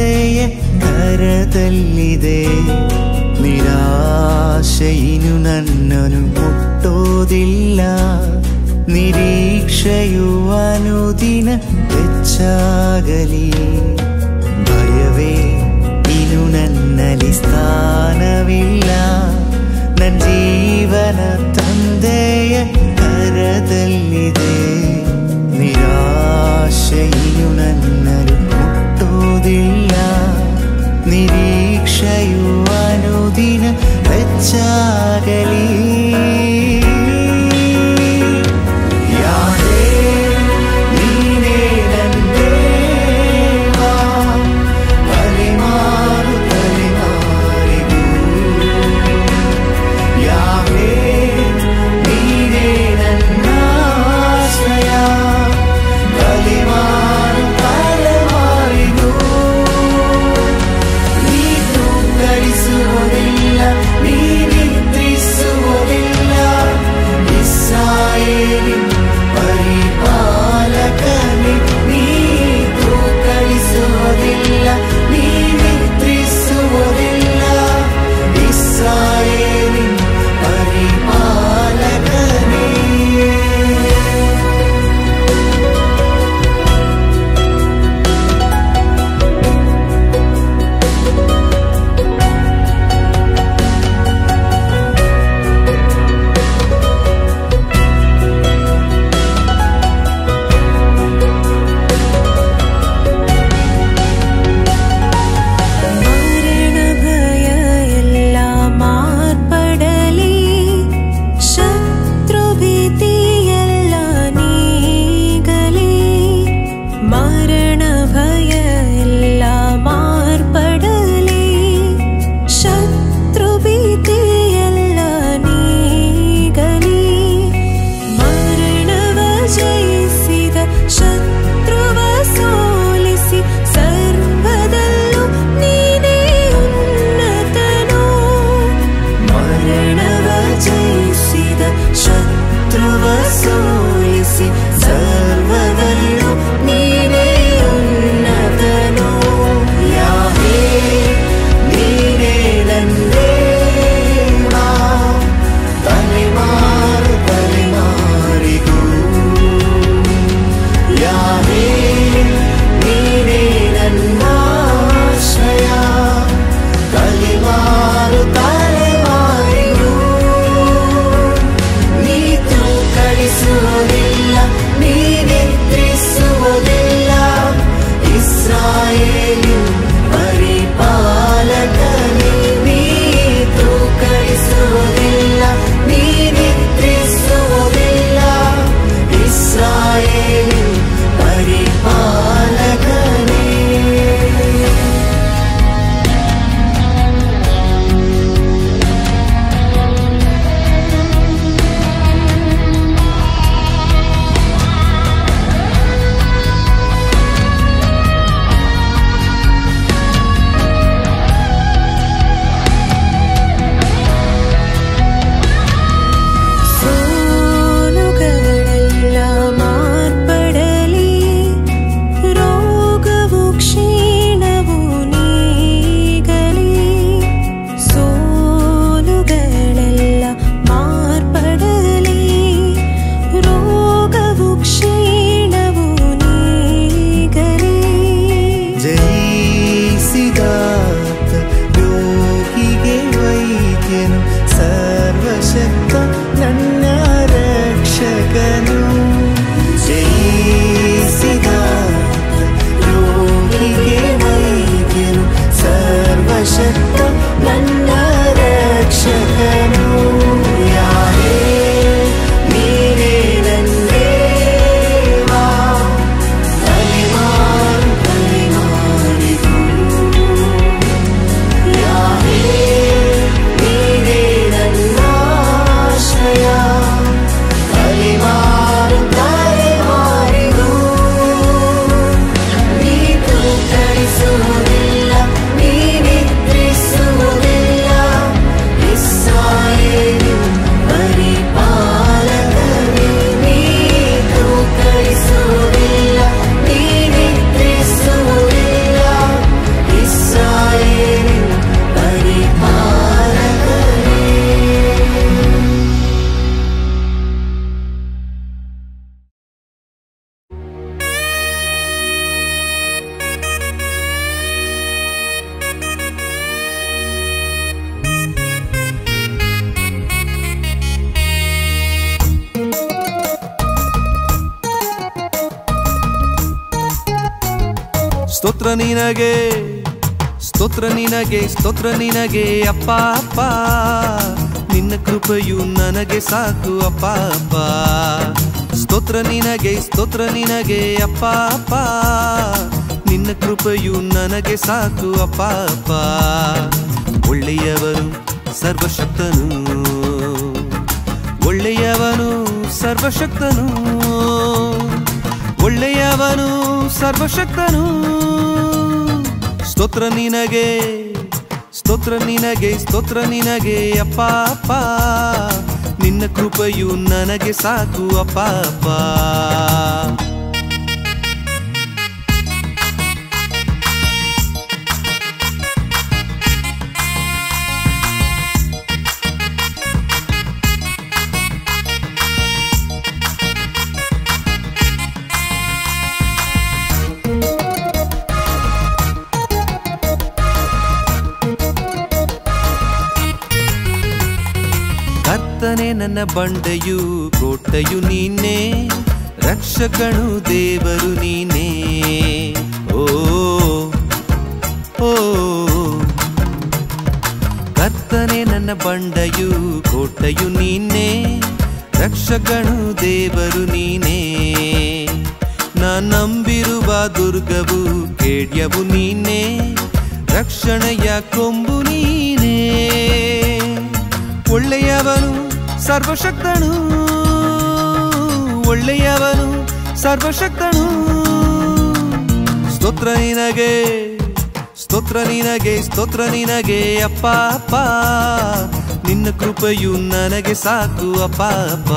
ತಂದೆಯ ಕರದಲ್ಲಿದೆ. ನಿರಾಶೆಯಿನು ನನ್ನನ್ನು ಮುಟ್ಟೋದಿಲ್ಲ. ನಿರೀಕ್ಷೆಯು ಅನುದಿನ ಹೆಚ್ಚಾಗಲಿ. ಭಯವೇ ಇನ್ನು ನನ್ನಲ್ಲಿ ಸ್ಥಾನವಿಲ್ಲ. ನನ್ನ ಜೀವನ ತಂದೆಯ ಕರದಲ್ಲಿದೆ. ನಿರಾಶೆಯು ನನ್ನನ್ನು ಮುಟ್ಟುವುದಿಲ್ಲ. ನಿರೀಕ್ಷೆಯು ಅನುದಿನ ಹೆಚ್ಚಾಗಲಿ. ನೀ ನಿದ್ರಿಸುವುದಿಲ್ಲ, ಸ್ತೋತ್ರ ನಿನಗೆ ಸ್ತೋತ್ರ ನಿನಗೆ ಸ್ತೋತ್ರ ನಿನಗೆ ಅಪ್ಪ ಅಪ್ಪ ನಿನ್ನ ಕೃಪೆಯು ನನಗೆ ಸಾಕು ಅಪ್ಪ ಅಪ್ಪ ಸ್ತೋತ್ರ ನಿನಗೆ ಅಪ್ಪ ಅಪ್ಪ ನಿನ್ನ ಕೃಪೆಯು ನನಗೆ ಸಾಕು ಅಪ್ಪ ಅಪ್ಪ ಒಳ್ಳೆಯವನು ಸರ್ವಶಕ್ತನು ಒಳ್ಳೆಯವನು ಸರ್ವಶಕ್ತನು ಒಳ್ಳೆಯವನು ಸರ್ವಶಕ್ತನು ಸ್ತೋತ್ರ ನಿನಗೆ ಅಪ್ಪ ಅಪ್ಪ ನಿನ್ನ ಕೃಪೆಯು ನನಗೆ ಸಾಕು ಅಪ್ಪ ಅಪ್ಪ ಕರ್ತನೇ ನನ್ನ ಬಂಡೆಯು ಕೋಟೆಯು ನೀನೇ ರಕ್ಷಕನು ದೇವರು ನೀನೇ ಓ ಓ ಕರ್ತನೇ ನನ್ನ ಬಂಡೆಯು ಕೋಟೆಯು ನೀನೇ ರಕ್ಷಕನು ದೇವರು ನೀನೇ ನಾ ನಂಬಿರುವ ದುರ್ಗವು ಕೇಡ್ಯವು ನೀನೇ ರಕ್ಷಣೆಯ ಕೊಂಬು ನೀನೇ ಒಳ್ಳೆಯವನು ಸರ್ವಶಕ್ತನು ಒಳ್ಳೆಯವನು ಸರ್ವಶಕ್ತನು ಸ್ತೋತ್ರ ನಿನಗೆ ಅಪ್ಪ ಅಪ್ಪ ನಿನ್ನ ಕೃಪೆಯು ನನಗೆ ಸಾಕು ಅಪ್ಪ ಅಪ್ಪ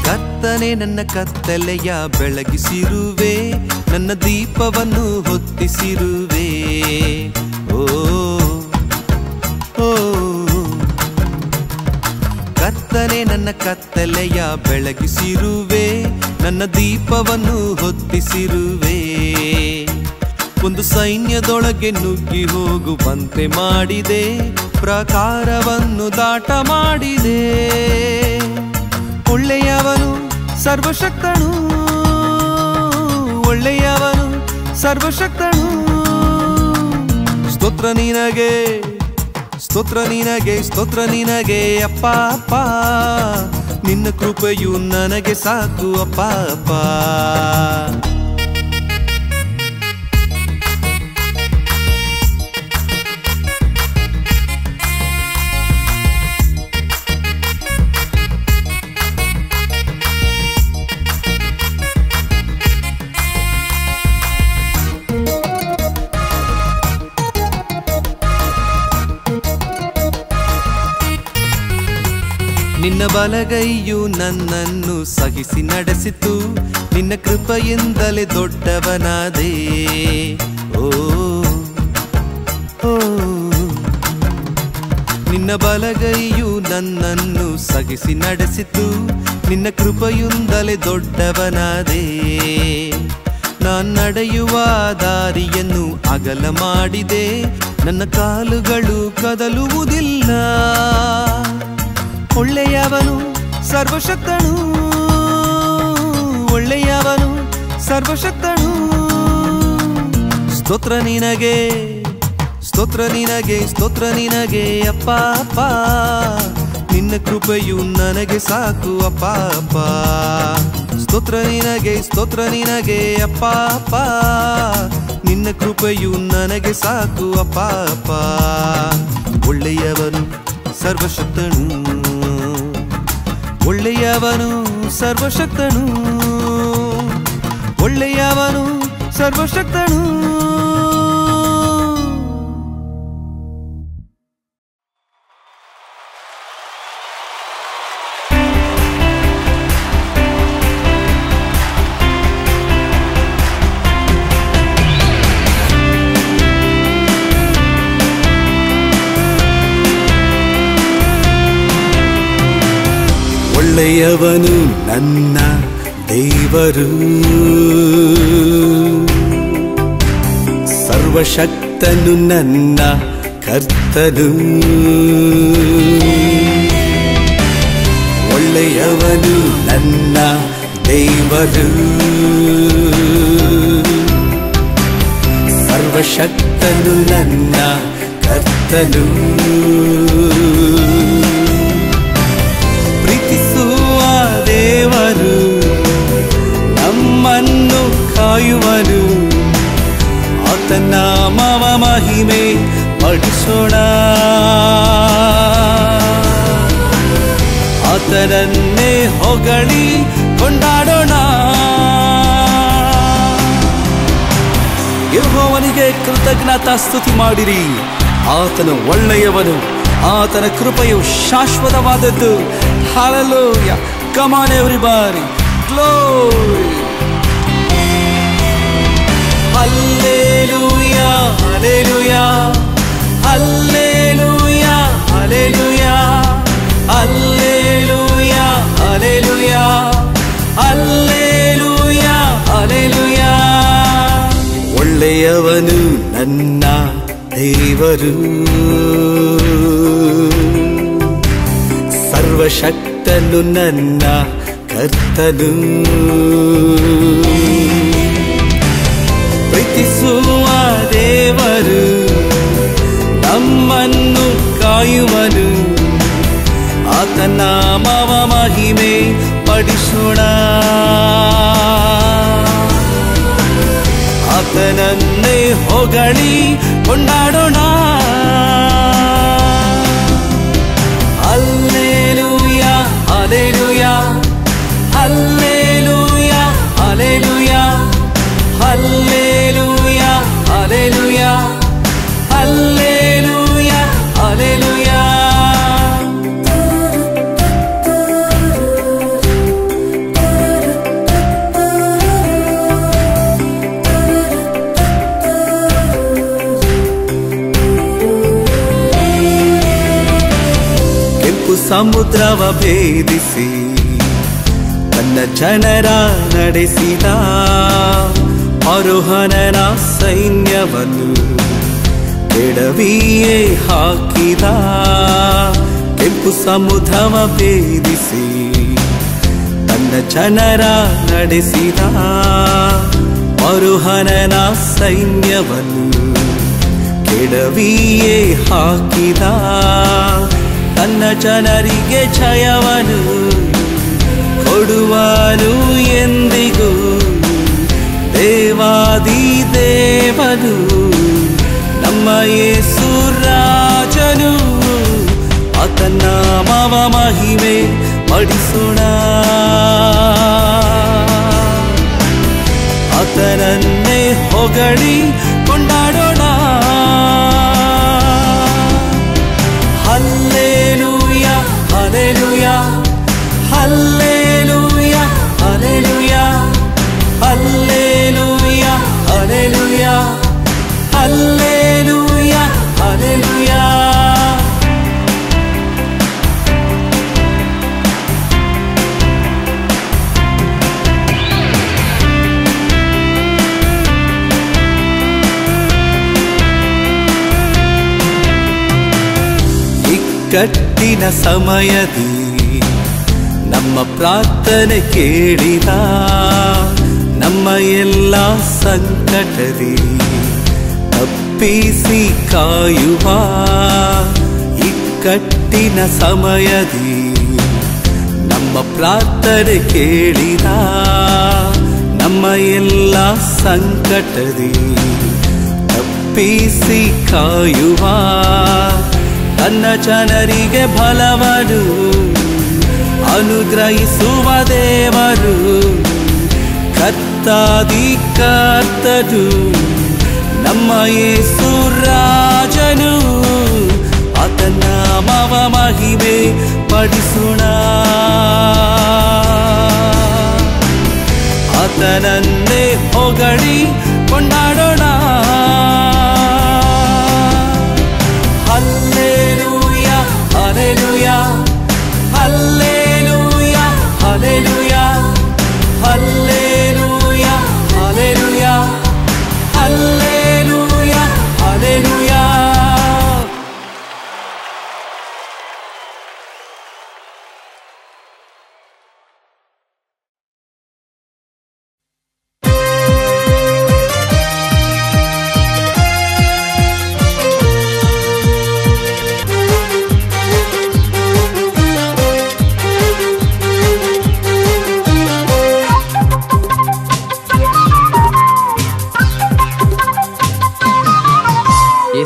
ಕರ್ತನೇ ನನ್ನ ಕತ್ತಲೆಯ ಬೆಳಗಿಸಿರುವೆ ನನ್ನ ದೀಪವನ್ನು ಹೊತ್ತಿಸಿರುವೆ ಓ ಓ ಕರ್ತನೇ ನನ್ನ ಕತ್ತಲೆಯ ಬೆಳಗಿಸಿರುವೆ ನನ್ನ ದೀಪವನ್ನು ಹೊತ್ತಿಸಿರುವೆ ಒಂದು ಸೈನ್ಯದೊಳಗೆ ನುಗ್ಗಿ ಹೋಗುವಂತೆ ಮಾಡಿದೆ ಪ್ರಾಕಾರವನ್ನು ದಾಟ ಮಾಡಿದೆ ಒಳ್ಳೆಯವನು ಸರ್ವಶಕ್ತನು ಒಳ್ಳೆಯವನು ಸರ್ವಶಕ್ತನು ಸ್ತೋತ್ರ ನಿನಗೆ ಅಪ್ಪ ಅಪ್ಪ ನಿನ್ನ ಕೃಪೆಯು ನನಗೆ ಸಾಕು ಅಪ್ಪ ಅಪ್ಪ ನಿನ್ನ ಬಲಗೈಯು ನನ್ನನ್ನು ಸಹಿಸಿ ನಡೆಸಿತು ನಿನ್ನ ಕೃಪೆಯಿಂದಲೇ ದೊಡ್ಡವನಾದೆ ಓ ಓ ನಿನ್ನ ಬಲಗೈಯು ನನ್ನನ್ನು ಸಹಿಸಿ ನಡೆಸಿತು ನಿನ್ನ ಕೃಪೆಯಿಂದಲೇ ದೊಡ್ಡವನಾದೆ ನಾನ್ ನಡೆಯುವ ದಾರಿಯನ್ನು ಅಗಲ ಮಾಡಿದೆ ನನ್ನ ಕಾಲುಗಳು ಕದಲುವುದಿಲ್ಲ ಒಳ್ಳೆಯವನು ಸರ್ವಶಕ್ತನು ಒಳ್ಳೆಯವನು ಸರ್ವಶಕ್ತನು ಸ್ತೋತ್ರ ನಿನಗೆ ಅಪ್ಪ ಅಪ್ಪ ನಿನ್ನ ಕೃಪೆಯು ನನಗೆ ಸಾಕು ಅಪ್ಪ ಅಪ್ಪ ಸ್ತೋತ್ರ ನಿನಗೆ ಅಪ್ಪ ಅಪ್ಪ ನಿನ್ನ ಕೃಪೆಯು ನನಗೆ ಸಾಕು ಅಪ್ಪ ಅಪ್ಪ ಒಳ್ಳೆಯವನು ಸರ್ವಶಕ್ತನು ಒಳ್ಳೆಯವನು ಸರ್ವಶಕ್ತನು ಒಳ್ಳೆಯವನು ಸರ್ವಶಕ್ತನು ಒಳ್ಳೆಯವನು ನನ್ನ ದೇವರು, ಸರ್ವಶಕ್ತನು ನನ್ನ ಕರ್ತನು. ಒಳ್ಳೆಯವನು ನನ್ನ ದೇವರು, ಸರ್ವಶಕ್ತನು ನನ್ನ ಕರ್ತನು. ಪ್ರೀತಿಸುವ ದೇವರು ನಮ್ಮನ್ನು ಕಾಯುವನು, ಆತನ ನಾಮವ ಮಹಿಮೆ ಪಡಿಸೋಣ. ಆತನನ್ನೇ ಹೊಗಳಿ ಕೊಂಡಾಡೋಣ. ಯೆಹೋವನಿಗೆ ಕೃತಜ್ಞತಾ ಸ್ತುತಿ ಮಾಡಿರಿ. ಆತನು ಒಳ್ಳೆಯವನು, ಆತನ ಕೃಪೆಯು ಶಾಶ್ವತವಾದದ್ದು. Hallelujah. Come on everybody, glory. Hallelujah, hallelujah, hallelujah, hallelujah, hallelujah, hallelujah, hallelujah, hallelujah. ಒಳ್ಳೆಯವನು ನನ್ನ ದೇವರು, ಸರ್ವಶಕ್ತನು ನನ್ನ ಕರ್ತನು. ಪ್ರೀತಿಸುವ ದೇವರು ನಮ್ಮನ್ನು ಕಾಯುವನು, ಆತನ ನಾಮವ ಮಹಿಮೆ ಪಡಿಸೋಣ. ಆತನನ್ನೇ ಹೊಗಳಿ ಕೊಂಡಾಡೋಣ. Hallelujah, hallelujah, hallelujah, hallelujah, hallelujah, hallelujah, hallelujah, hallelujah. ಕೆಂಪು ಸಮುದ್ರವ ಭೇದಿಸಿ ತನ್ನ ಜನರ ನಡೆಸಿದ ಫರೋಹನನ ಸೈನ್ಯವನ್ನು ಎಡವಿಯೇ ಹಾಕಿದ. ಕೆಂಪು ಸಮುದ್ರವ ಭೇದಿಸಿ ತನ್ನ ಜನರ ನಡೆಸಿದ ಫರೋಹನನ ಸೈನ್ಯವನ್ನು ಕೆಡವಿಯೇ ಹಾಕಿದ. ತನ್ನ ಜನರಿಗೆ ಜಯವನು ಕೊಡುವನು ಎಂದಿಗೂ. ದೇವಾದಿ ದೇವನು ನಮ್ಮ ಯೇಸು ರಾಜನು, ಆತನ ನಾಮವ ಮಹಿಮೆ ಪಡಿಸೋಣ. ಆತನನ್ನೇ ಹೊಗಳಿ ಕೊಂಡಾಡೋಣ. Hallelujah, hallelujah, hallelujah, hallelujah, hallelujah, hallelujah, hallelujah, hallelujah. ಇಕ್ಕಟ್ಟಿನ ಸಮಯದಿ ನಮ್ಮ ಪ್ರಾರ್ಥನೆ ಕೇಳಿದ, ನಮ್ಮ ಎಲ್ಲ ಸಂಕಟದಿ ತಪ್ಪಿಸಿ ಕಾಯುವ. ಇಕ್ಕಟ್ಟಿನ ಸಮಯದಿ ನಮ್ಮ ಪ್ರಾರ್ಥನೆ ಕೇಳಿದ, ನಮ್ಮ ಎಲ್ಲ ಸಂಕಟದಿ ತಪ್ಪಿಸಿ ಕಾಯುವ. ತನ್ನ ಜನರಿಗೆ ಬಲವನು ಅನುಗ್ರಹಿಸುವ ದೇವರು, ಕರ್ತಾದಿ ಕರ್ತನು ನಮ್ಮ ಯೇಸು ರಾಜನು. ಆತನ ನಾಮವ ಮಹಿಮೆ ಪಡಿಸೋಣ. ಆತನನ್ನೇ ಹೊಗಳಿ ಕೊಂಡಾಡೋಣ. ಹಲ್ಲೆಲೂಯಾ, ಹಲ್ಲೆಲೂಯಾ, ಹಲ್ಲೆಲೂಯಾ,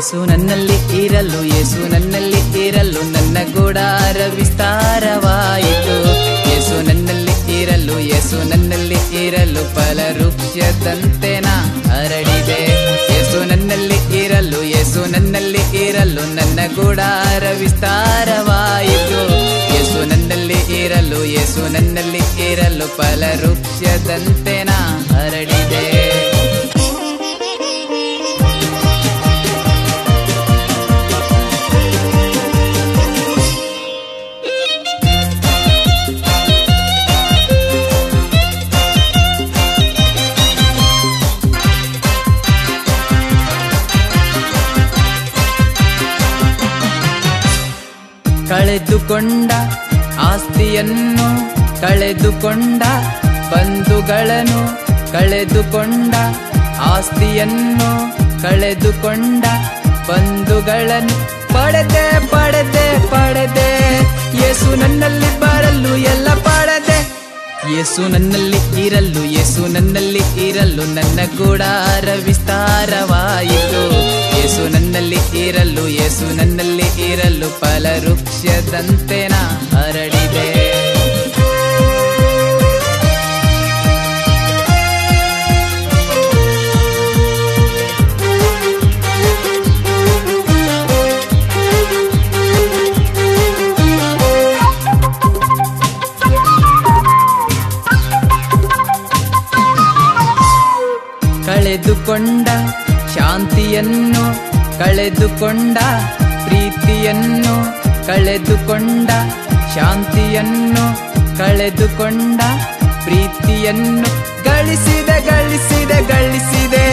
ಯೇಸು ನನ್ನಲ್ಲಿ ಇರಲು, ಯೇಸು ನನ್ನಲ್ಲಿ ಇರಲು ನನ್ನ ಗುಡಾರ ವಿಸ್ತಾರವಾಯಿತು. ಯೇಸು ನನ್ನಲ್ಲಿ ಇರಲು, ಯೇಸು ನನ್ನಲ್ಲಿ ಇರಲು ಫಲವೃಕ್ಷದಂತೆ ನಾ ಹರಡಿದೆ. ಯೇಸು ನನ್ನಲ್ಲಿ ಇರಲು, ಯೇಸು ನನ್ನಲ್ಲಿ ಇರಲು ನನ್ನ ಗುಡಾರ ವಿಸ್ತಾರವಾಯಿತು. ಯೇಸು ನನ್ನಲ್ಲಿ ಇರಲು, ಯೇಸು ನನ್ನಲ್ಲಿ ಇರಲು ಫಲವೃಕ್ಷದಂತೆ ನಾ ಹರಡಿದೆ. ಕಳೆದುಕೊಂಡ ಆಸ್ತಿಯನ್ನು, ಕಳೆದುಕೊಂಡ ಬಂಧುಗಳನ್ನು, ಕಳೆದುಕೊಂಡ ಆಸ್ತಿಯನ್ನು, ಕಳೆದುಕೊಂಡ ಬಂಧುಗಳನ್ನು ಪಡೆದೆ ಪಡೆದೆ ಪಡೆದೆ. ಯೇಸು ನನ್ನಲ್ಲಿ ಬರಲು ಎಲ್ಲ ಪಡೆದೆ. ಯೇಸು ನನ್ನಲ್ಲಿ ಇರಲು, ಯೇಸು ನನ್ನಲ್ಲಿ ಇರಲು ನನ್ನ ಗುಡಾರ ವಿಸ್ತಾರವಾಯಿತು. ಯೇಸು ನನ್ನಲ್ಲಿ ಇರಲು, ಯೇಸು ನನ್ನಲ್ಲಿ ಇರಲು ಫಲವೃಕ್ಷದಂತೆ ನಾ ಹರಡಿದೆ. ಕಳೆದುಕೊಂಡ ಶಾಂತಿಯನ್ನು, ಕಳೆದುಕೊಂಡ ಪ್ರೀತಿಯನ್ನು, ಕಳೆದುಕೊಂಡ ಶಾಂತಿಯನ್ನು, ಕಳೆದುಕೊಂಡ ಪ್ರೀತಿಯನ್ನು ಗಳಿಸಿದೆ ಗಳಿಸಿದೆ ಗಳಿಸಿದೆ.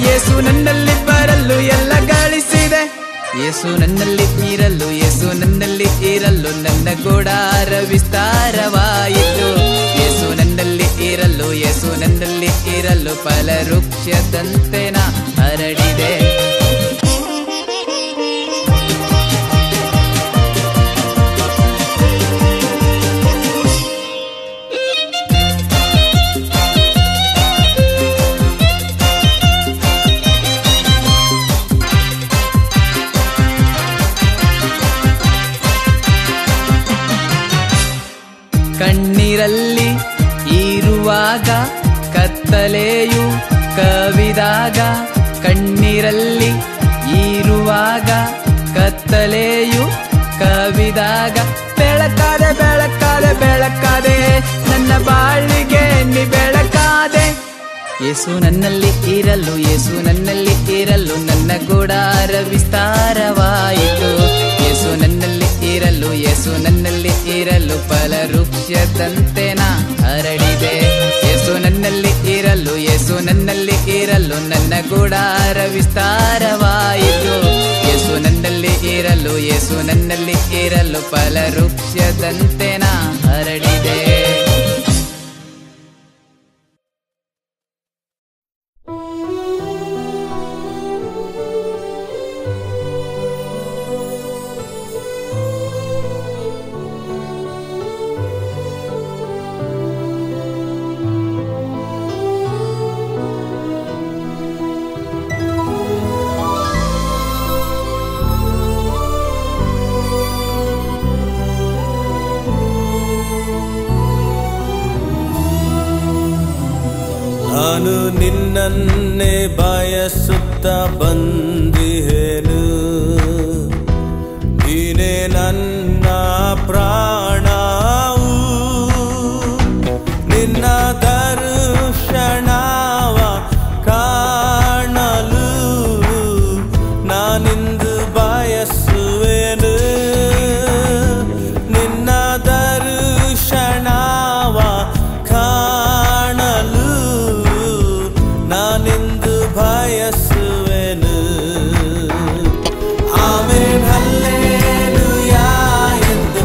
ಯೇಸು ನನ್ನಲ್ಲಿ ಬರಲು ಎಲ್ಲ ಗಳಿಸಿದೆ. ಯೇಸು ನನ್ನಲ್ಲಿ ಇರಲು, ಯೇಸು ನನ್ನಲ್ಲಿ ಇರಲು ನನ್ನ ಗುಡಾರ ವಿಸ್ತಾರವಾಯಿತು. ಯೇಸು ನನ್ನಲ್ಲಿ ಇರಲು, ಯೇಸು ನನ್ನಲ್ಲಿ ಇರಲು ಫಲವೃಕ್ಷದಂತೆ ನಾ ಹರಡಿದೆ. ಕಣ್ಣೀರಲ್ಲಿ ಇರುವಾಗ ಕತ್ತಲೆಯು ಕವಿದಾಗ, ಕಣ್ಣೀರಲ್ಲಿ ಇರುವಾಗ ಕತ್ತಲೆಯು ಕವಿದಾಗ ಬೆಳಕಾದೆ ಬೆಳಕಾದೆ ಬೆಳಕಾದೆ ನನ್ನ ಬಾಳಿಗೆ ನೀ ಬೆಳಕಾದೆ. ಯೇಸು ನನ್ನಲ್ಲಿ ಇರಲು, ಯೇಸು ನನ್ನಲ್ಲಿ ಇರಲು ನನ್ನ ಗುಡಾರ ವಿಸ್ತಾರವಾಯಿತು. ಯೇಸು ನನ್ನಲ್ಲಿ ಇರಲು, ಯೇಸು ನನ್ನಲ್ಲಿ ಇರಲು ಫಲವೃಕ್ಷದಂತೆ ನಾ ಹರಡಿದೆ. ಯೇಸು ನನ್ನಲ್ಲಿ ಇರಲು, ಯೇಸು ನನ್ನಲ್ಲಿ ಇರಲು ನನ್ನ ಗುಡಾರ ವಿಸ್ತಾರವಾಯಿತು. ಯೇಸು ನನ್ನಲ್ಲಿ ಇರಲು, ಯೇಸು ನನ್ನಲ್ಲಿ ಇರಲು ಫಲವೃಕ್ಷದಂತೆ ನಾ ಹರಡಿದೆ. ನಾನು ನಿನ್ನನ್ನೇ ಬಯಸುತ್ತ ಬಂದಿಹೆನು, ನೀನೇ ನನ್ನ ಪ್ರಾಣವು. ನಿನ್ನ ದರ್ಶನವ ಕಾಣಲು ನಾನಿಂದು ಬಯಸುವೆನು. ನಿನ್ನ ದರ್ಶನವ ಕಾಣಲು ನಾನಿಂದು ಬಯಸುವೆನು. ಆಮೆನ್ ಹಲ್ಲೆಲೂಯಾ ಎಂದು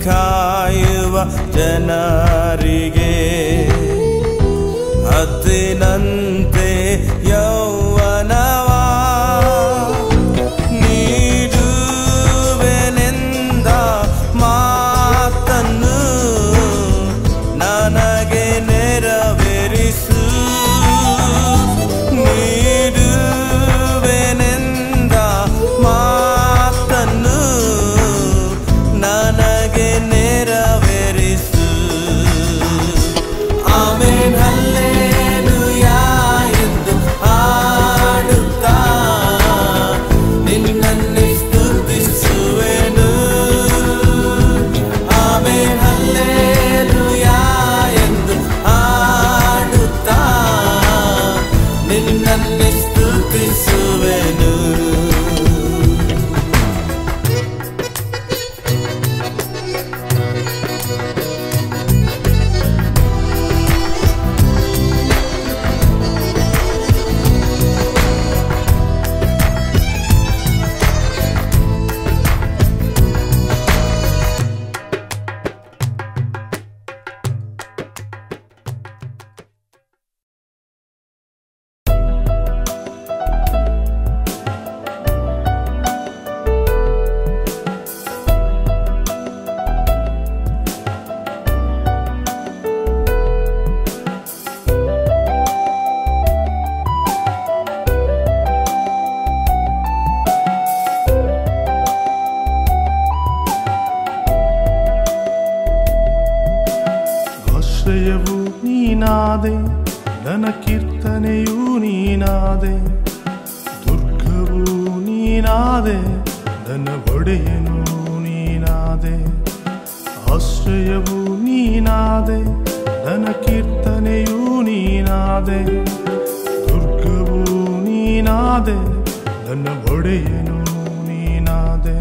ಕಾಯುವ ಜನರಿಗೆ ಹತ್ತಿನಂತೆ ಯೌವನವ ನೀಡುವೆನೆಂದ ಮಾತನ್ನು ನನಗೆ ನೆರವೇರಿಸು. ನೀಡುವೆನೆಂದ ಮಾತನ್ನು ನನಗೆ ನೆರವೇರಿಸು. ಆಮೆನ್ ಹಲ್ಲೆಲೂಯಾ ಎಂದು ಹಾಡುತ್ತಾ ನಿನ್ನನ್ನೇ ಸ್ತುತಿಸುವೆನು. ಆಮೆನ್ ಹಲ್ಲೆಲೂಯಾ ಎಂದು ಹಾಡುತ್ತಾ ನಿನ್ನನ್ನೇ ಸ್ತುತಿಸುವೆನು. ಆಶ್ರಯವು ನೀನಾದೆ, ನನ್ನ ಕೀರ್ತನೆಯೂ ನೀನಾದೆ, ದುರ್ಗವು ನೀನಾದೆ, ನನ್ನ ಒಡೆಯನು ನೀನಾದೆ. ಆಶ್ರಯವು ನೀನಾದೆ, ನನ್ನ ಕೀರ್ತನೆಯೂ ನೀನಾದೆ, ದುರ್ಗವು ನೀನಾದೆ, ನನ್ನ ಒಡೆಯನು ನೀನಾದೆ.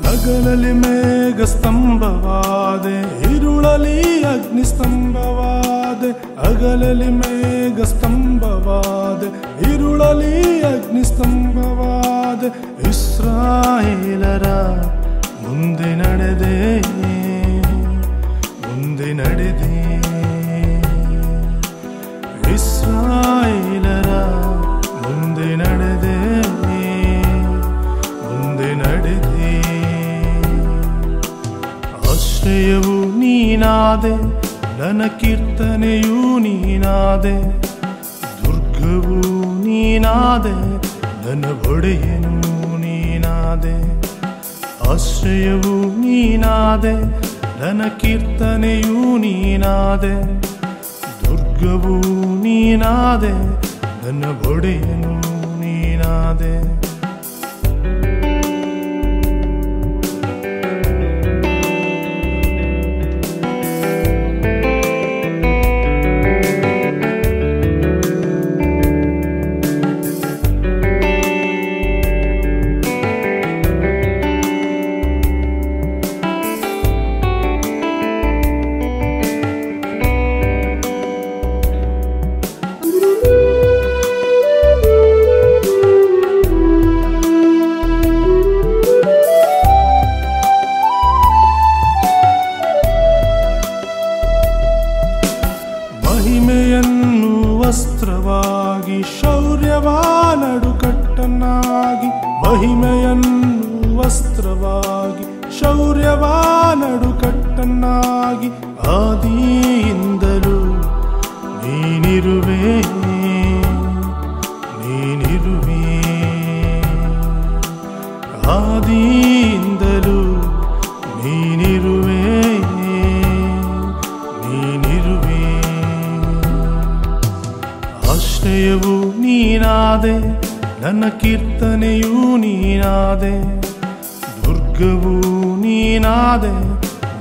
ಹಗಲಲ್ಲಿ ಮೇಘ ಸ್ತಂಭವಾದೆ, ಇರುಳಲಿ ಅಗ್ನಿ ಸ್ತಂಭವಾದೆ. ಹಗಲಲ್ಲಿ ಮೇಘ ಸ್ತಂಭವಾದೆ, ಇರುಳಲಿ ಅಗ್ನಿ ಸ್ತಂಭವಾದೆ. ಇಸ್ರಾಯೇಲರ ಮುಂದೆ ನಡೆದೆ, ಮುಂದೆ ನಡೆದೆ. ಇಸ್ರಾಯೇಲರ ಮುಂದೆ ನಡೆದೆ, ಮುಂದೆ ನಡೆದೆ. ಆಶ್ರಯವು ನೀನಾದೆ, ನನ್ನ ಕೀರ್ತನೆಯೂ ನೀನಾದೆ, ದುರ್ಗವು ನೀನಾದೆ, ನನ್ನ ಒಡೆಯನು ನೀನಾದೆ. ಆಶ್ರಯವು ನೀನಾದೆ, ನನ್ನ ಕೀರ್ತನೆಯೂ ನೀನಾದೆ, ದುರ್ಗವು ನೀನಾದೆ, ನನ್ನ ಒಡೆಯನು ನೀನಾದೆ. ಮಹಿಮೆಯನ್ನು ವಸ್ತ್ರವಾಗಿ, ಶೌರ್ಯವ ನಡುಕಟ್ಟನ್ನಾಗಿ. ಮಹಿಮೆಯನ್ನು ವಸ್ತ್ರವಾಗಿ, ಶೌರ್ಯವ ನಡುಕಟ್ಟನ್ನಾಗಿ. ಆದಿಯಿಂದಲೂ ನೀನಿರುವೆ, ನೀನಿರುವೆ. ಆದಿಯಿಂದಲೂ ನೀನಿರುವೆ, ನೀನಿರುವೆ. ಆಶ್ರಯವು ನೀನಾದೆ, ನನ್ನ ಕೀರ್ತನೆಯೂ ನೀನಾದೆ, ದುರ್ಗವು ನೀನಾದೆ,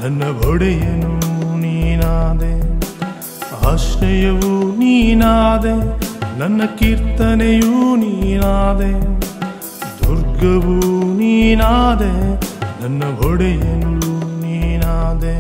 ನನ್ನ ಒಡೆಯನು ನೀನಾದೆ. ಆಶ್ರಯವು ನೀನಾದೆ, ನನ್ನ ಕೀರ್ತನೆಯೂ ನೀನಾದೆ, ದುರ್ಗವೂ ನೀನಾದೆ, ನನ್ನ ಒಡೆಯನು ನೀನಾದೆ.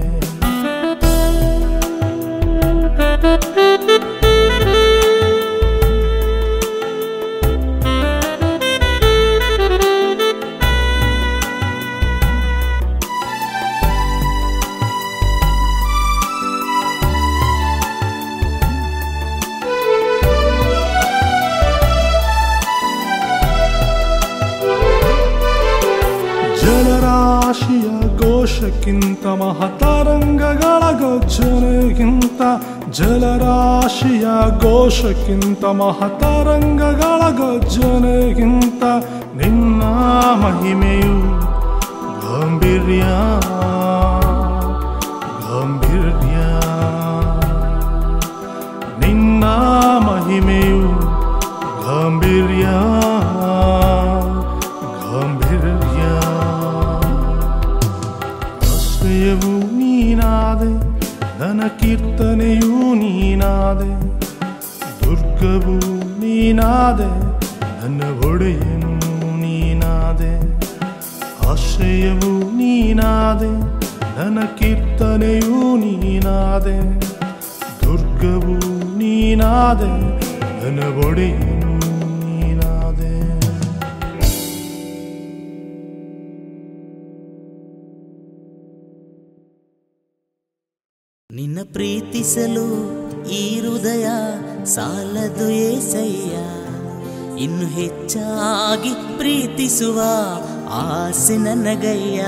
ಜಲರಾಶಿಯ ಘೋಷಕ್ಕಿಂತ ಮಹತರಂಗಗಳ ಗರ್ಜನೆಗಿಂತ, ಜಲರಾಶಿಯ ಘೋಷಕ್ಕಿಂತ ಮಹತರಂಗಗಳ ಗರ್ಜನೆಗಿಂತ ನಿನ್ನ ಮಹಿಮೆಯು ಗಾಂಭೀರ್ಯ ಗಾಂಭೀರ್ಯ, ನಿನ್ನ ಮಹಿಮೆಯು ಗಾಂಭೀರ್ಯ ಗಾಂಭೀರ್ಯ. ಆಶ್ರಯವು ನೀನಾದೆ, ನನ್ನ ಕೀರ್ತನೆಯೂ ನೀನಾದೆ, ದುರ್ಗವೂ ನೀನಾದೆ, ನನ್ನ ಒಡೆಯನು ನೀನಾದೆ. ಆಶ್ರಯವು ನೀನಾದೆ, ನನ್ನ ಕೀರ್ತನೆಯೂ ನೀನಾದೆ, ದುರ್ಗವೂ ನೀನಾದೆ, ನನ್ನ ಒಡೆಯನು ನೀನಾದೆ. ನಿನ್ನ ಪ್ರೀತಿಸಲು ಈ ಹೃದಯ ಸಾಲದು ಏಸಯ್ಯ, ಇನ್ನು ಹೆಚ್ಚಾಗಿ ಪ್ರೀತಿಸುವ ಆಸೆ ನನಗಯ್ಯ.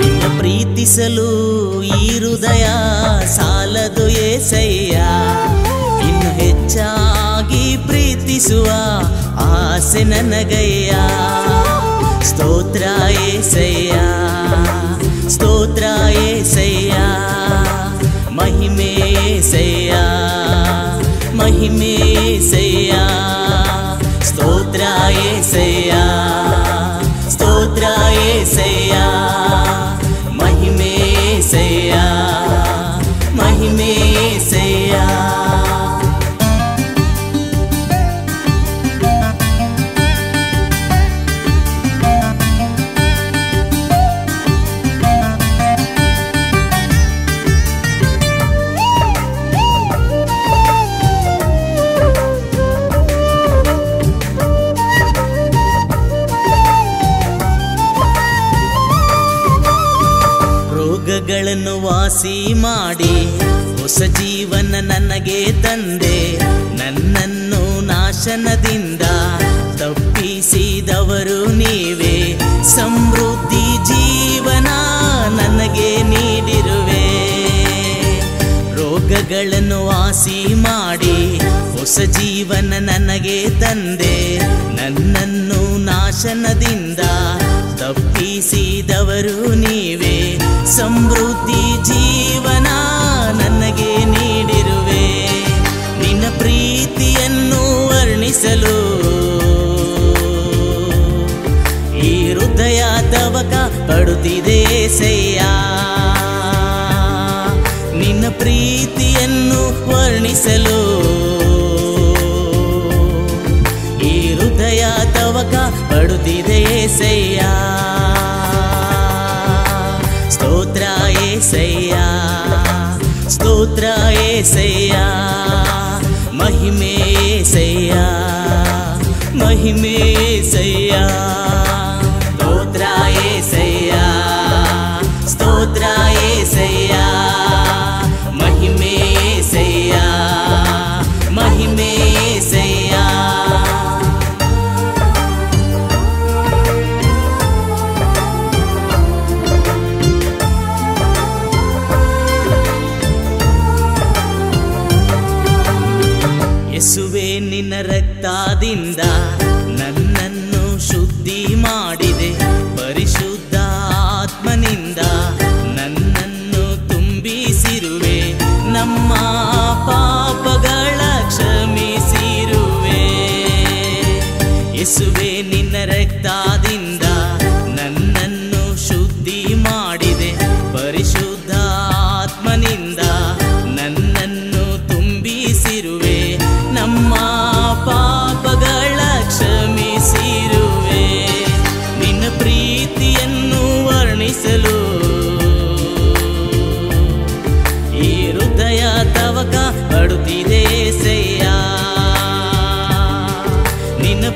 ನಿನ್ನ ಪ್ರೀತಿಸಲು ಈ ಹೃದಯ ಸಾಲದು ಏಸಯ್ಯ, ಇನ್ನು ಹೆಚ್ಚಾಗಿ ಪ್ರೀತಿಸುವ ಆಸೆ ನನಗಯ್ಯ. ಸ್ತೋತ್ರ ಏಸಯ್ಯ, ಸ್ತೋತ್ರ ಏಸಯ್ಯ, ಮಹಿಮೆ ಏಸಯ್ಯ, ಮಹಿಮೆ ಏಸಯ್ಯ. ಸ್ತೋತ್ರ ಏಸಯ್ಯ, ಸ್ತೋತ್ರ ಏಸಯ್ಯ, ಮಹಿಮೆ ಏಸಯ್ಯ, ಮಹಿಮೆ ಏಸಯ್ಯ. ರೋಗಗಳನ್ನು ವಾಸಿ ಮಾಡಿ ಹೊಸ ಜೀವನ ನನಗೆ ತಂದೆ, ನನ್ನನ್ನು ನಾಶನದಿಂದ ತಪ್ಪಿಸಿದವರು ನೀವೇ. ಸಮೃದ್ಧಿ ಜೀವನ ನನಗೆ ನೀಡಿರುವೆ. ರೋಗಗಳನ್ನು ವಾಸಿ ಮಾಡಿ ಹೊಸ ಜೀವನ ನನಗೆ ತಂದೆ, ನನ್ನನ್ನು ನಾಶನದಿಂದ ತಪ್ಪಿಸಿದವರು ನೀವೇ. ಸಮೃದ್ಧಿ ಜೀವನ ನನಗೆ ನೀಡಿರುವೆ. ನಿನ್ನ ಪ್ರೀತಿಯನ್ನು ವರ್ಣಿಸಲು ಈ ಹೃದಯ ತವಕ ಪಡುತ್ತಿದೆ ಏಸಯ್ಯ. ನಿನ್ನ ಪ್ರೀತಿಯನ್ನು ವರ್ಣಿಸಲು ಈ ಹೃದಯ ತವಕ ಪಡುತ್ತಿದೆ ಏಸಯ್ಯ. ಸ್ತೋತ್ರ ಏಸಯ್ಯ, ಸ್ತೋತ್ರ ಏಸಯ್ಯ, ಮಹಿಮೆ ಏಸಯ್ಯ, ಮಹಿಮೆ ಏಸಯ್ಯ. ಸ್ತೋತ್ರ ಏಸಯ್ಯ, ಸ್ತೋತ್ರ ಏಸಯ್ಯ, ಮಹಿಮೆ ಏಸಯ್ಯ, ಮಹಿಮೆ ಏಸಯ್ಯ. ಯೇಸುವೆ ನಿನ್ನ ರಕ್ತದಿಂದ ನನ್ನನ್ನು ಶುದ್ಧಿ ಮಾಡಿದೆ, ಪರಿಶುದ್ಧ ಆತ್ಮನಿಂದ ನನ್ನನ್ನು ತುಂಬಿಸಿರುವೆ. ನಮ್ಮ ಪಾಪಗಳ ಕ್ಷಮಿಸಿರುವೆ.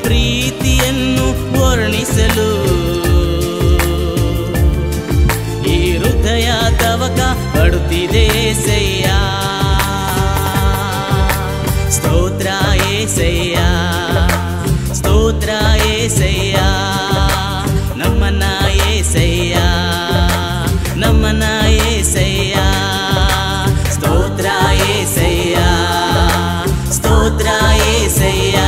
ಪ್ರೀತಿಯನ್ನು ವರ್ಣಿಸಲು ಈ ಹೃದಯ ತವಕ ಪಡುತ್ತಿದೆ ಏಸಯ್ಯ. ಸ್ತೋತ್ರ ಏಸಯ್ಯ, ಸ್ತೋತ್ರ ಏಸಯ್ಯ, ನಮ್ಮನ ಏಸಯ್ಯ, ನಮ್ಮನ ಏಸಯ್ಯ. ಸ್ತೋತ್ರ ಏಸಯ್ಯ, ಸ್ತೋತ್ರ ಏಸಯ್ಯ,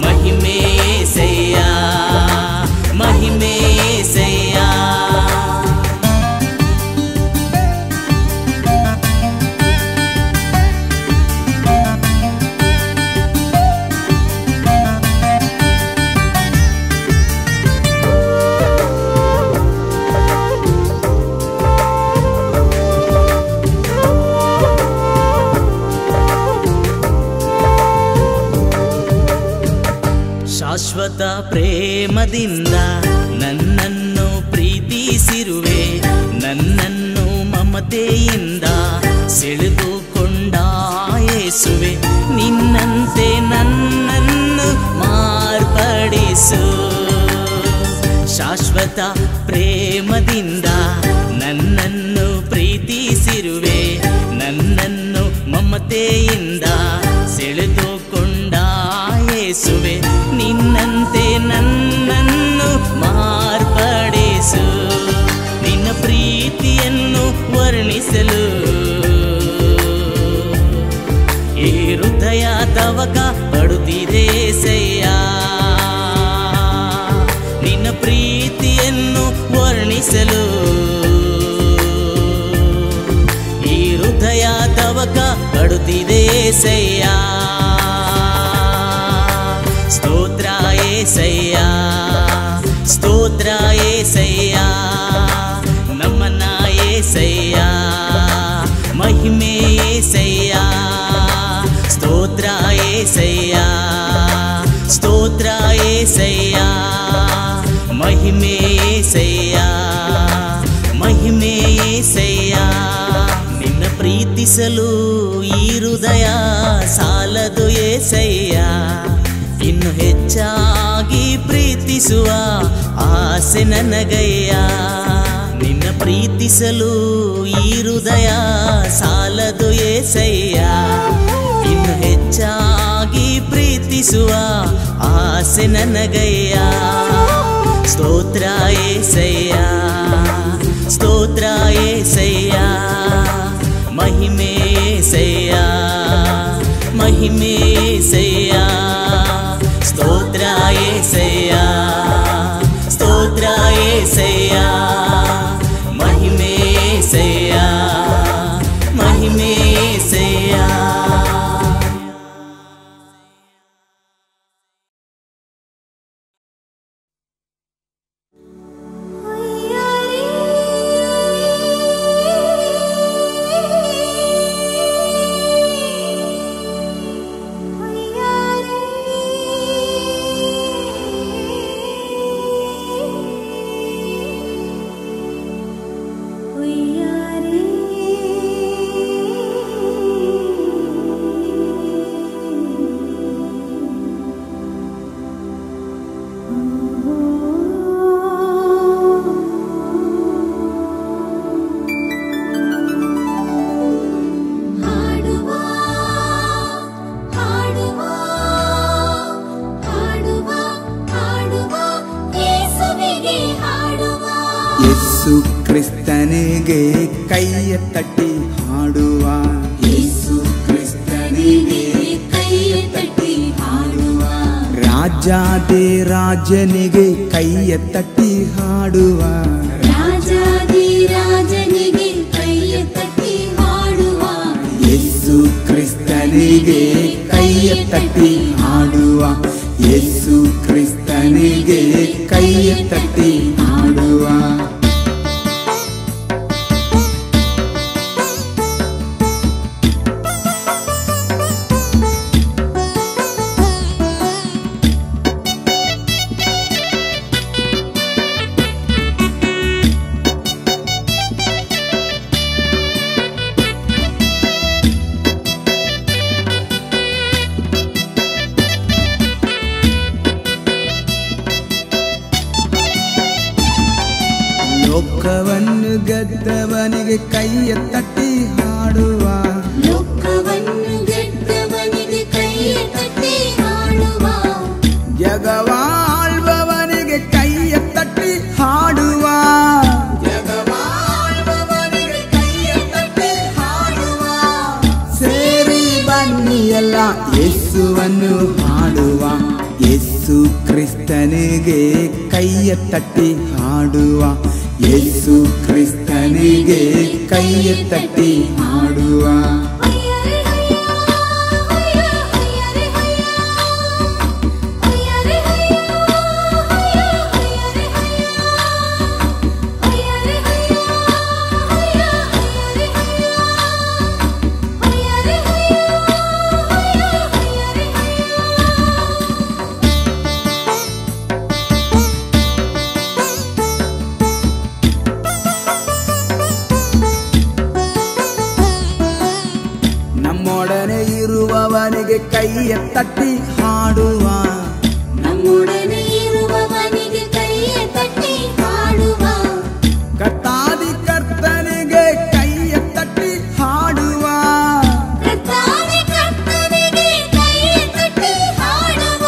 ಮಹಿಮೆ ಏಸಯ್ಯ, ಮಹಿಮೆ ಏಸಯ್ಯ. ಶಾಶ್ವತ ಪ್ರೇಮದಿಂದ ನನ್ನನ್ನು ಪ್ರೀತಿಸಿರುವೆ, ನನ್ನನ್ನು ಮಮತೆಯಿಂದ ಸೆಳೆದುಕೊಂಡ ಯೇಸುವೆ. ನಿನ್ನಂತೆ ನನ್ನನ್ನು ಮಾರ್ಪಡಿಸು. ಶಾಶ್ವತ ಪ್ರೇಮದಿಂದ ನನ್ನನ್ನು ಪ್ರೀತಿಸಿರುವೆ, ನನ್ನನ್ನು ಮಮತೆಯಿಂದ ಸೆಳೆದುಕೊಂಡ ಯೇಸುವೆ. ನಿನ್ನಂತೆ ನನ್ನನ್ನು ಮಾರ್ಪಡಿಸು. ನಿನ್ನ ಪ್ರೀತಿಯನ್ನು ವರ್ಣಿಸಲು ಈ ಹೃದಯ ತವಕ ಪಡುತ್ತಿದೆ ಏಸಯ್ಯ. ನಿನ್ನ ಪ್ರೀತಿಯನ್ನು ವರ್ಣಿಸಲು ಈ ಹೃದಯ ತವಕ ಪಡುತ್ತಿದೆ ಏಸಯ್ಯ. ಸ್ತೋತ್ರ ಏಸಯ್ಯ, ಸ್ತೋತ್ರ ಏಸಯ್ಯ, ನಮ್ಮನ ಏಸಯ್ಯ, ಮಹಿಮೆ ಏಸಯ್ಯ. ಸ್ತೋತ್ರ ಏಸಯ್ಯ, ಸ್ತೋತ್ರ ಏಸಯ್ಯ, ಮಹಿಮೆ ಏಸಯ್ಯ, ಮಹಿಮೆ ಏಸಯ್ಯ. ನಿನ್ನ ಪ್ರೀತಿಸಲು ಈ ಹೃದಯ ಸಾಲದು ಏಸಯ್ಯ. ಇನ್ನು ಹೆಚ್ಚಾಗಿ ಪ್ರೀತಿಸುವ ಆಸೆ ನನಗಯ್ಯ. ನಿನ್ನ ಪ್ರೀತಿಸಲು ಈ ಹೃದಯ ಸಾಲದು ಏಸಯ್ಯ. ಇನ್ನು ಹೆಚ್ಚಾಗಿ ಪ್ರೀತಿಸುವ ಆಸೆ ನನಗಯ್ಯ. ಸ್ತೋತ್ರ ಏಸಯ್ಯ, ಸ್ತೋತ್ರ ಏಸಯ್ಯ, ಮಹಿಮೆ ಏಸಯ್ಯ, ಮಹಿಮೆ ಏಸಯ್ಯ. ಸ್ತೋತ್ರ ಏಸಯ್ಯ, ಸ್ತೋತ್ರ ಏಸಯ್ಯ, ಮಹಿಮೆ ಏಸಯ್ಯ, ಮಹಿಮೆ ಏಸಯ್ಯ. ಕ್ರಿಸ್ತನಿಗೆ ಕೈಯ ತಟ್ಟಿ ಹಾಡುವ, ಯೇಸು ಕ್ರಿಸ್ತನಿಗೆ ಕೈಯ ತಟ್ಟಿ ಹಾಡುವ, ರಾಜಾದಿ ರಾಜನಿಗೆ ಕೈಯ ತಟ್ಟಿ ಹಾಡುವ, ರಾಜಾದಿ ರಾಜನಿಗೆ ಕೈಯ ತಟ್ಟಿ ಹಾಡುವ, ಯೇಸು ಕ್ರಿಸ್ತನಿಗೆ ಕೈಯ ತಟ್ಟಿ ಹಾಡುವ, ಯೇಸು ಕ್ರಿಸ್ತನಿಗೆ ಕೈಯ ತಟ್ಟಿ ಹಾಡುವ. ಕೈಯ ತಟ್ಟಿ ಹಾಡುವ, ಲೋಕವನ್ನು ಗೆದ್ದವನಿಗೆ ಕೈಯ ತಟ್ಟಿ ಹಾಡುವ, ಜಗವಾಳ್ಬವನಿಗೆ ಕೈಯ ತಟ್ಟಿ ಹಾಡುವ, ಜಗವಾಳ್ಬವನಿಗೆ ಕೈಯ ತಟ್ಟಿ ಹಾಡುವ. ಸೇರಿ ಬನ್ನಿ ಎಲ್ಲ ಯೇಸುವನ್ನು ಹಾಡುವ, ಯೇಸು ಕ್ರಿಸ್ತನಿಗೆ ಕೈಯ ತಟ್ಟಿ ಹಾಡುವ, ಯೇಸು ಕ್ರಿಸ್ತನಿಗೆ ಕೈಯ ತಟ್ಟಿ ಹಾಡುವ. ನಮ್ಮೊಡನೆ ಇರುವವನಿಗೆ ಕೈಯ ತಟ್ಟಿ ಹಾಡುವ, ನಮ್ಮೊಡನೆ ಇರುವವನಿಗೆ ಕೈಯ ತಟ್ಟಿ ಹಾಡುವ, ಕರ್ತಾದಿ ಕರ್ತನಿಗೆ ಕೈಯ ತಟ್ಟಿ ಹಾಡುವ, ಕರ್ತಾದಿ ಕರ್ತನಿಗೆ ಕೈಯ ತಟ್ಟಿ ಹಾಡುವ.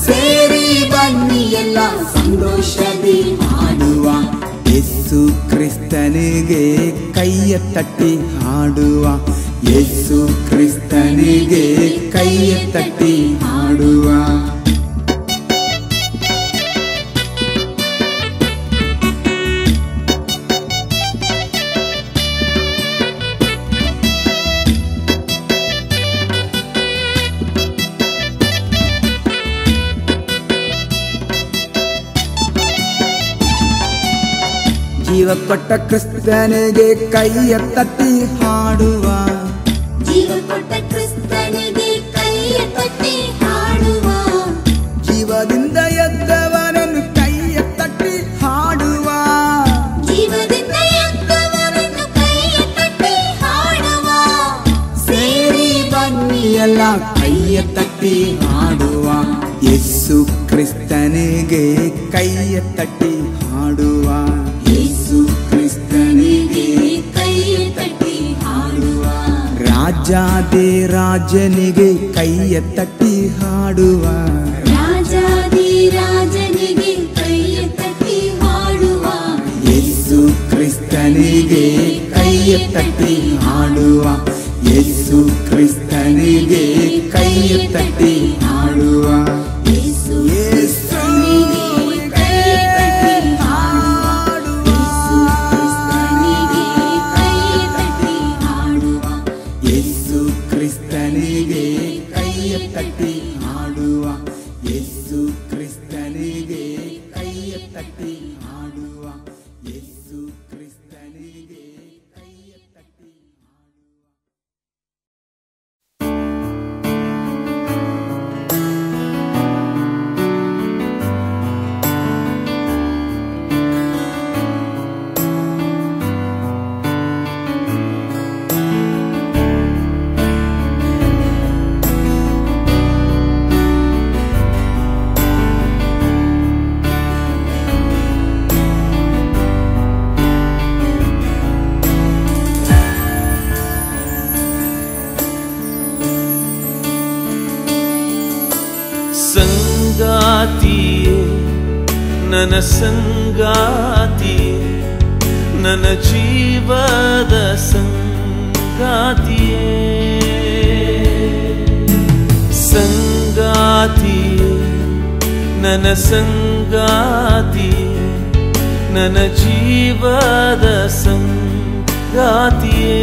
ಸೇರಿ ಬನ್ನಿ ಎಲ್ಲ ಸಂತೋಷದಿ ಹಾಡುವ, ಯೇಸು ಕ್ರಿಸ್ತನಿಗೆ ಕೈಯ ತಟ್ಟಿ ಹಾಡುವ, ಯೇಸು ಕ್ರಿಸ್ತನಿಗೆ ಕೈಯ ತಟ್ಟಿ ಹಾಡುವ. ಜೀವ ಕೊಟ್ಟ ಕ್ರಿಸ್ತನಿಗೆ ಕೈಯ ತಟ್ಟಿ ಹಾಡುವ, ಜೀವ ಕೊಟ್ಟ ಕ್ರಿಸ್ತನಿಗೆ ಕೈಯ ತಟ್ಟಿ ಹಾಡುವ, ಜೀವದಿಂದ ಎದ್ದವನನ್ನು ಕೈಯ ತಟ್ಟಿ ಹಾಡುವ, ಜೀವದಿಂದ ಎದ್ದವನನ್ನು ಕೈಯ ತಟ್ಟಿ ಹಾಡುವ. ಸೇರಿ ಬನ್ನಿ ಎಲ್ಲ ಕೈಯ ತಟ್ಟಿ ಹಾಡುವ, ಯೇಸು ಕ್ರಿಸ್ತನಿಗೆ ಕೈಯ ತಟ್ಟಿ ಹಾಡುವ, ಯೇಸು ಕ್ರಿಸ್ತನಿಗೆ ಕೈಯ ತಟ್ಟಿ ಹಾಡುವ, ರಾಜಾದೇ ರಾಜನಿಗೆ ಕೈಯ ತಟ್ಟಿ ಹಾಡುವ, ರಾಜಾದಿ ರಾಜನಿಗೆ ಕೈಯ ತಟ್ಟಿ ಹಾಡುವ, ಯೇಸು ಕ್ರಿಸ್ತನಿಗೆ ಕೈಯ ತಟ್ಟಿ ಹಾಡುವ, ಯೇಸು ಕ್ರಿಸ್ತನಿಗೆ ಕೈಯ ತಟ್ಟಿ ಹಾಡುವ. ಯೇಸು ಕ್ರಿಸ್ತನಿಗೆ ಕೈಯ ತಟ್ಟಿ ಹಾಡುವ, ಯೇಸು ಕ್ರಿಸ್ತನಿಗೆ ಕೈಯ ತಟ್ಟಿ ಹಾಡುವ, ಯೇಸು ಕ್ರಿಸ್ತನಿಗೆ ಕೈಯ ತಟ್ಟಿ ಹಾಡುವ, ಯೇಸು ಕ್ರಿಸ್ತನಿಗೆ ಕೈಯ ತಟ್ಟಿ ಹಾಡುವ. ಸಂಗಾತಿಯೇ ನನ್ನ ಸಂಗಾತಿಯೇ ನನ್ನ ಜೀವದ ಸಂಗಾತಿಯೇ ಸಂಗಾತಿಯೇ ನನ್ನ ಸಂಗಾತಿಯೇ ನನ್ನ ಜೀವದ ಸಂಗಾತಿಯೇ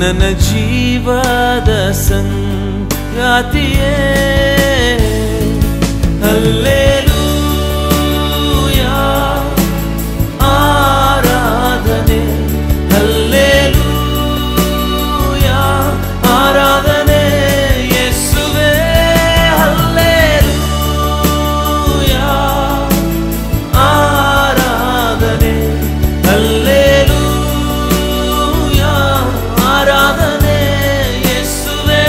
ನನ್ನ ಜೀವದ ಸಂಗಾತಿಯೇ ಹಲ್ಲೆಲೂಯಾ ಆರಾಧನೆ ಹಲ್ಲೆಲೂಯಾ ಆರಾಧನೆ ಯೇಸುವೇ ಹಲ್ಲೆಲೂಯಾ ಆರಾಧನೆ ಹಲ್ಲೆಲೂಯಾ ಆರಾಧನೆ ಯೇಸುವೇ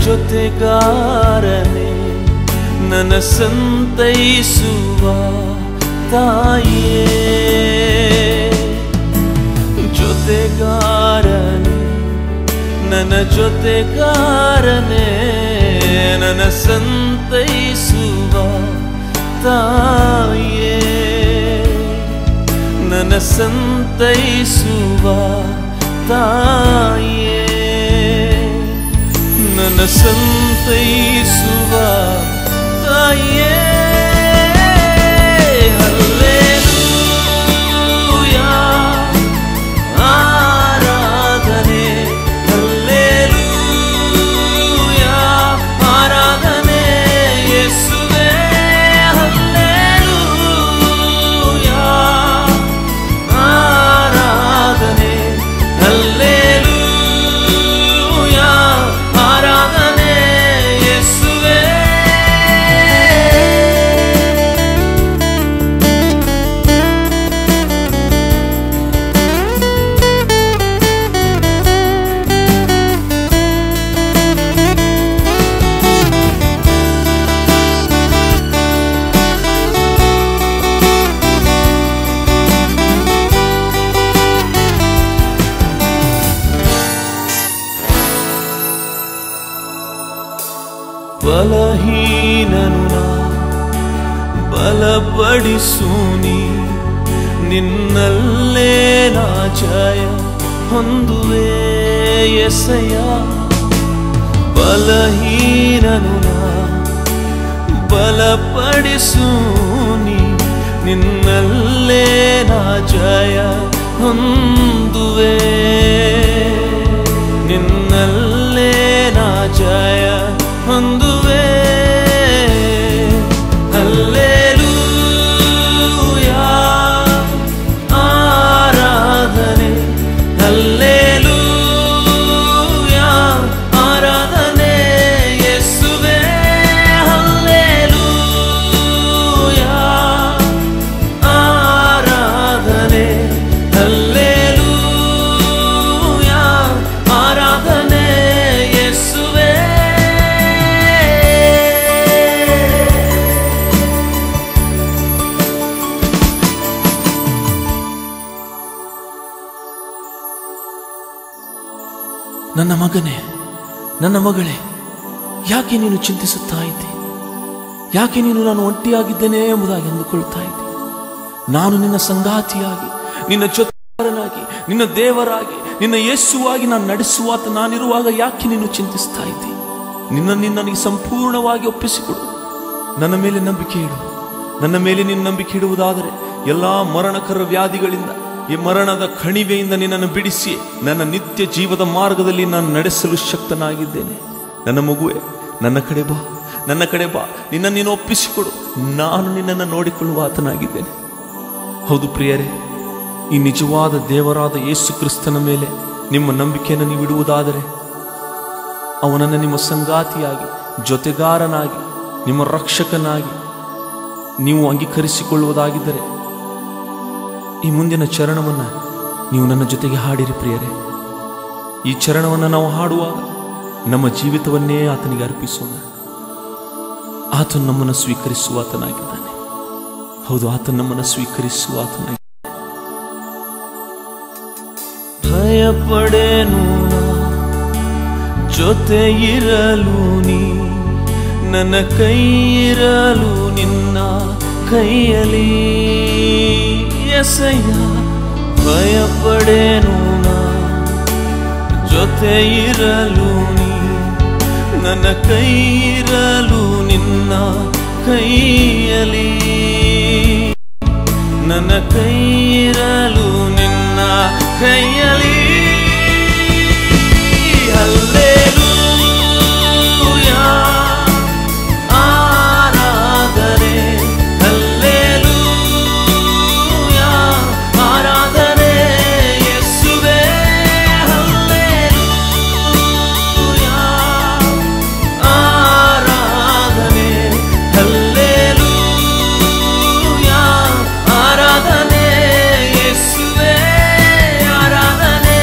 ಜೊತೆಗಾರನೇ ನನ್ನ ಸಂತೈಸುವ ತಾಯಿಯೇ ಜೊತೆಗಾರನೇ ನನ್ನ ಜೊತೆಗಾರನೇ ನನ್ನ ಸಂತೈಸುವ ತಾಯಿಯೇ ನನ್ನ ಸಂತೈಸುವ ತಾಯಿಯೇ ನನ್ನ ಸಂತೈಸುವ ತಾಯಿಯೇ ಹಲ್ಲೆಲೂಯಾ ಆರಾಧನೆ ಹಲ್ಲೆಲೂಯಾ ಆರಾಧನೆ ಯೇಸುವೇ ಹಲ್ಲೆಲೂಯಾ ಆರಾಧನೆ ಹಲ್ಲೆಲೂಯಾ ಆರಾಧನೆ ಯೇಸುವೇ ಬಲಹೀನನು ನಾ ಬಲಪಡಿಸೂನಿ ನಿನ್ನಲ್ಲೇ ನಾ ಜಯ ಹೊಂದುವೆ ಯೆಸಯ್ಯ ಬಲಹೀನನು ನಾ ಬಲಪಡಿಸೂನಿ ನಿನ್ನಲ್ಲೇ ನಾ ಜಯ ಹೊಂದುವೆ ನಿನ್ನಲ್ಲೇ ನಾ ಜಯ ಹೊಂದುವೆ ಹಲ್ಲೆಲೂಯಾ ಆರಾಧನೆ ಹಲ್ಲೆಲೂಯಾ ಆರಾಧನೆ ಯೇಸುವೇ ಹಲ್ಲೆಲೂಯಾ ಆರಾಧನೆ ಹಲ್ಲೆಲೂಯಾ ಆರಾಧನೆ ಯೇಸುವೇ ನನ್ನ ಮಗನೇ ನನ್ನ ಮಗಳೇ ಯಾಕೆ ನೀನು ಚಿಂತಿಸುತ್ತಾ ಇದ್ದೆ ಯಾಕೆ ನೀನು ನಾನು ಒಂಟಿಯಾಗಿದ್ದೇನೆ ಎಂಬುದಾಗಿ ಅಂದುಕೊಳ್ತಾ ಇದ್ದೆ ನಾನು ನಿನ್ನ ಸಂಗಾತಿಯಾಗಿ ನಿನ್ನ ಜೊತೆಗಾರನಾಗಿ ನಿನ್ನ ದೇವರಾಗಿ ನಿನ್ನ ಯೇಸುವಾಗಿ ನಾನು ನಡೆಸುವಾತ ನಾನಿರುವಾಗ ಯಾಕೆ ನೀನು ಚಿಂತಿಸ್ತಾ ಇದ್ದೆ ನಿನ್ನನ್ನು ನನಗೆ ಸಂಪೂರ್ಣವಾಗಿ ಒಪ್ಪಿಸಿಕೊಡು ನನ್ನ ಮೇಲೆ ನಂಬಿಕೆ ಇಡು ನನ್ನ ಮೇಲೆ ನಿನ್ನ ನಂಬಿಕೆ ಇಡುವುದಾದರೆ ಎಲ್ಲಾ ಮರಣಕರ ವ್ಯಾಧಿಗಳಿಂದ ಈ ಮರಣದ ಕಣಿವೆಯಿಂದ ನಿನ್ನನ್ನು ಬಿಡಿಸಿ ನನ್ನ ನಿತ್ಯ ಜೀವದ ಮಾರ್ಗದಲ್ಲಿ ನಾನು ನಡೆಸಲು ಶಕ್ತನಾಗಿದ್ದೇನೆ ನನ್ನ ಮಗುವೆ ನನ್ನ ಕಡೆ ಬಾ ನನ್ನ ಕಡೆ ಬಾ ನಿನ್ನನ್ನು ನೀನು ಒಪ್ಪಿಸಿಕೊಡು ನಾನು ನಿನ್ನನ್ನು ನೋಡಿಕೊಳ್ಳುವ ಆತನಾಗಿದ್ದೇನೆ ಹೌದು ಪ್ರಿಯರೇ ಈ ನಿಜವಾದ ದೇವರಾದ ಯೇಸು ಕ್ರಿಸ್ತನ ಮೇಲೆ ನಿಮ್ಮ ನಂಬಿಕೆಯನ್ನು ನೀವು ಇಡುವುದಾದರೆ ಅವನನ್ನು ನಿಮ್ಮ ಸಂಗಾತಿಯಾಗಿ ಜೊತೆಗಾರನಾಗಿ ನಿಮ್ಮ ರಕ್ಷಕನಾಗಿ ನೀವು ಅಂಗೀಕರಿಸಿಕೊಳ್ಳುವುದಾಗಿದ್ದರೆ ಈ ಮುಂದಿನ ಚರಣವನ್ನು ನೀವು ನನ್ನ ಜೊತೆಗೆ ಹಾಡಿರಿ ಪ್ರಿಯರೇ ಈ ಚರಣವನ್ನು ನಾವು ಹಾಡುವಾಗ ನಮ್ಮ ಜೀವಿತವನ್ನೇ ಆತನಿಗೆ ಅರ್ಪಿಸೋಣ ಆತನು ನಮ್ಮನ್ನು ಸ್ವೀಕರಿಸುವ ಆತನಾಗಿದ್ದಾನೆ ಹೌದು ಆತನು ನಮ್ಮನ್ನು ಸ್ವೀಕರಿಸುವ ಆತನಾಗಿದ್ದಾನೆ ಭಯಪಡೇನು ಜೊತೆ ಇರಲು ನೀ ನನ್ನ ಕೈ ಇರಲು ನಿನ್ನ ಕೈಯಲ್ಲಿ ಯೆಸಯ್ಯ ಭಯಪಡೇನು ಜೊತೆ ಇರಲು ನೀ ನನ್ನ ಕೈ ಇರಲು ನಿನ್ನ ಕೈಯಲ್ಲಿ ನನ್ನ ಕೈ ಇರಲು ನಿನ್ನ ಕೈಯಲ್ಲಿ ಹಲ್ಲೆಲೂಯಾ ಆರಾಧನೆ ಹಲ್ಲೆಲೂಯಾ ಆರಾಧನೆ ಯೇಸುವೇ ಹಲ್ಲೆಲೂಯಾ ಆರಾಧನೆ ಹಲ್ಲೆಲೂಯಾ ಆರಾಧನೆ ಯೇಸುವೇ ಆರಾಧನೆ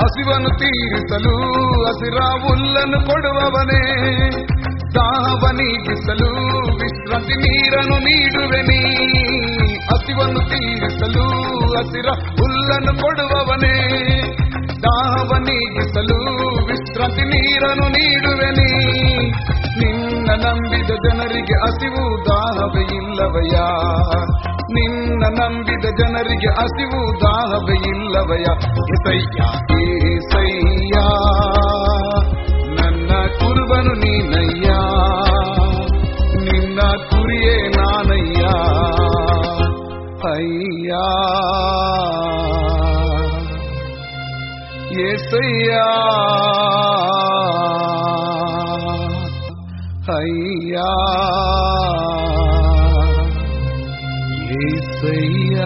ಹಸಿವನ್ನು ತೀರಿಸಲು ಹಸಿರ ಹುಲ್ಲನ್ನು ಕೊಡುವವನೇ, ದಾಹವ ನೀಗಿಸಲು ವಿಶ್ರಾಂತಿ ನೀರನ್ನು ನೀಡುವೆನಿ. ಹಸಿವನ್ನು ತೀರಿಸಲು ಹಸಿರ ಹುಲ್ಲನ್ನು ಕೊಡುವವನೇ, ದಾಹವ ನೀಗಿಸಲು ವಿಶ್ರಾಂತಿ ನೀರನ್ನು ನೀಡುವೆನಿ. ನಿನ್ನ ನಂಬಿದ ಜನರಿಗೆ ಹಸಿವು ದಾಹವೇ ಇಲ್ಲವಯ್ಯ, ನಿನ್ನ ನಂಬಿದ ಜನರಿಗೆ ಹಸಿವು ದಾಹವೇ ಇಲ್ಲವಯ್ಯ. ಏಸಯ್ಯ ಏಸಯ್ಯ ನನ್ನ ಕುರುಬನು ನೀನಯ್ಯ, ನಿನ್ನ ಕುರಿಯೇ ನಾನಯ್ಯ. ಅಯ್ಯ ಏಸಯ್ಯ ಅಯ್ಯ ಏಸಯ್ಯ.